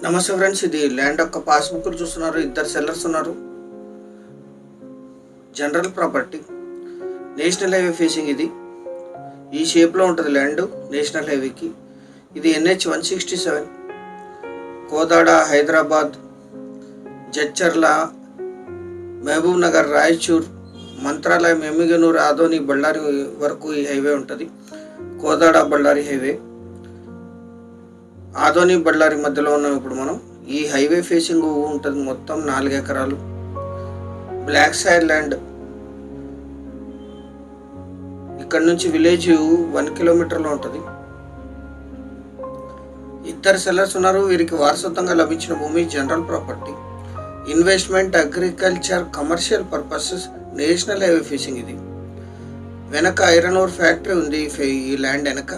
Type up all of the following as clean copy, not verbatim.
నమస్తే ఫ్రెండ్స్, ఇది ల్యాండ్ యొక్క పాస్బుక్ చూస్తున్నారు. ఇద్దరు సెల్లర్స్ ఉన్నారు. General property, national highway facing. ఇది ఈ షేప్లో ఉంటుంది ల్యాండ్ నేషనల్ హైవేకి. ఇది NH 167 కోదాడ, హైదరాబాద్, జడ్చర్ల, మహబూబ్ నగర్, రాయచూర్, మంత్రాలయం, ఎమ్మిగనూరు, ఆదోని, బళ్ళారి వరకు ఈ హైవే ఉంటుంది. కోదాడ బళ్ళారి హైవే, ఆదోని బళ్ళారి మధ్యలో ఉన్నాం ఇప్పుడు మనం. ఈ హైవే ఫేసింగ్ ఉంటుంది. మొత్తం 4 ఎకరాలు బ్లాక్ సాయిల్ ల్యాండ్. ఇక్కడ నుంచి విలేజ్ 1 కిలోమీటర్లో ఉంటుంది. ఇద్దరు సెల్లర్స్ ఉన్నారు. వీరికి వారసత్వంగా లభించిన భూమి general property, investment, agriculture, commercial purposes, national highway facing. ఇది వెనక ఐరన్ ఓర్ ఫ్యాక్టరీ ఉంది. ఈ ల్యాండ్ వెనక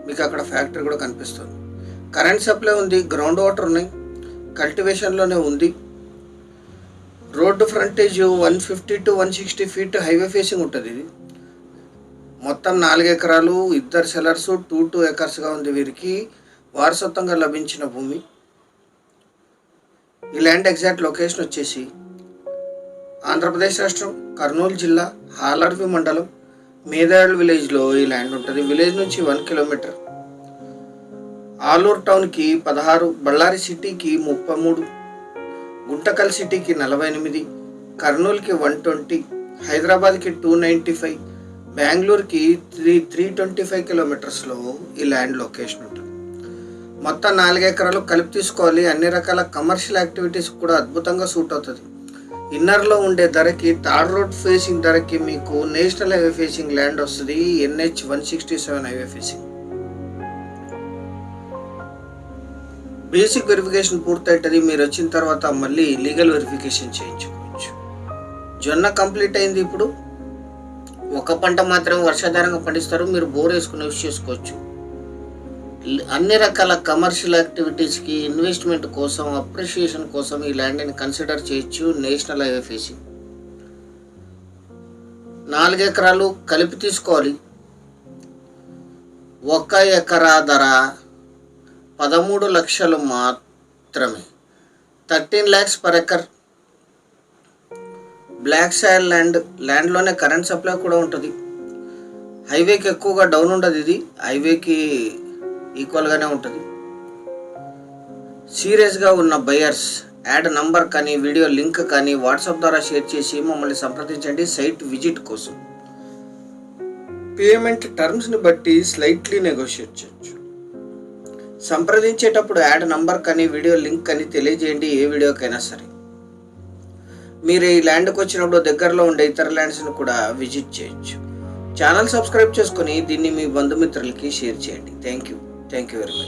మీకు అక్కడ ఫ్యాక్టరీ కూడా కనిపిస్తుంది. కరెంట్ సప్లై ఉంది, గ్రౌండ్ వాటర్ ఉన్నాయి, కల్టివేషన్లోనే ఉంది. Road frontage 150 to 160 feet highway facing ఉంటుంది. ఇది మొత్తం 4 ఎకరాలు. ఇద్దరు సెల్లర్స్ 2 ఎకర్స్గా ఉంది. వీరికి వారసత్వంగా లభించిన భూమి. ఈ ల్యాండ్ ఎగ్జాక్ట్ లొకేషన్ వచ్చేసి ఆంధ్రప్రదేశ్ రాష్ట్రం, కర్నూలు జిల్లా, హాలర్వి మండలం, మేదాడ్ విలేజ్లో ఈ ల్యాండ్ ఉంటుంది. విలేజ్ నుంచి 1 కిలోమీటర్. ఆలూరు టౌన్కి 16, బళ్ళారి సిటీకి 33, గుంటకల్ సిటీకి 48, కర్నూలుకి 120, హైదరాబాద్కి 295, బెంగళూరుకి 325 కిలోమీటర్స్లో ఈ ల్యాండ్ లొకేషన్ ఉంటుంది. మొత్తం 4 ఎకరాలు కలిపి తీసుకోవాలి. అన్ని రకాల కమర్షియల్ యాక్టివిటీస్ కూడా అద్భుతంగా సూట్ అవుతుంది. ఇన్నర్లో ఉండే ధరకి, తార్ రోడ్ ఫేసింగ్ ధరకి మీకు నేషనల్ హైవే ఫేసింగ్ ల్యాండ్ వస్తుంది. NH 167 highway facing. Basic verification పూర్తవుతుంది. మీరు వచ్చిన తర్వాత మళ్ళీ లీగల్ వెరిఫికేషన్ చేయించుకోవచ్చు. జొన్న కంప్లీట్ అయింది. ఇప్పుడు ఒక పంట మాత్రమే వర్షాధారంగా పండిస్తారు. మీరు బోర్ వేసుకుని యూజ్ చేసుకోవచ్చు. అన్ని రకాల కమర్షియల్ యాక్టివిటీస్కి, ఇన్వెస్ట్మెంట్ కోసం, అప్రిషియేషన్ కోసం ఈ ల్యాండ్ని కన్సిడర్ చేయొచ్చు. నేషనల్ హైవే ఫేసింగ్ 4 ఎకరాలు కలిపి తీసుకోవాలి. 1 ఎకరా ధర 13 లక్షలు మాత్రమే. 13 lakhs per acre. Black soil land. ల్యాండ్లోనే కరెంట్ సప్లై కూడా ఉంటుంది. హైవేకి ఎక్కువగా డౌన్ ఉండదు. ఇది హైవేకి ఈక్వల్గానే ఉంటుంది. సీరియస్గా ఉన్న బయర్స్ యాడ్ నంబర్ కానీ, వీడియో లింక్ కానీ వాట్సాప్ ద్వారా షేర్ చేసి మమ్మల్ని సంప్రదించండి సైట్ విజిట్ కోసం. పేమెంట్ టర్మ్స్ని బట్టి స్లైట్లీ నెగోషియేట్ చేయొచ్చు. సంప్రదించేటప్పుడు యాడ్ నంబర్ కానీ, వీడియో లింక్ కానీ తెలియజేయండి. ఏ వీడియోకైనా సరే. మీరు ఈ ల్యాండ్కి వచ్చినప్పుడు దగ్గరలో ఉండే ఇతర ల్యాండ్స్ని కూడా విజిట్ చేయొచ్చు. ఛానల్ సబ్స్క్రైబ్ చేసుకొని దీన్ని మీ బంధుమిత్రులకి షేర్ చేయండి. Thank you very much.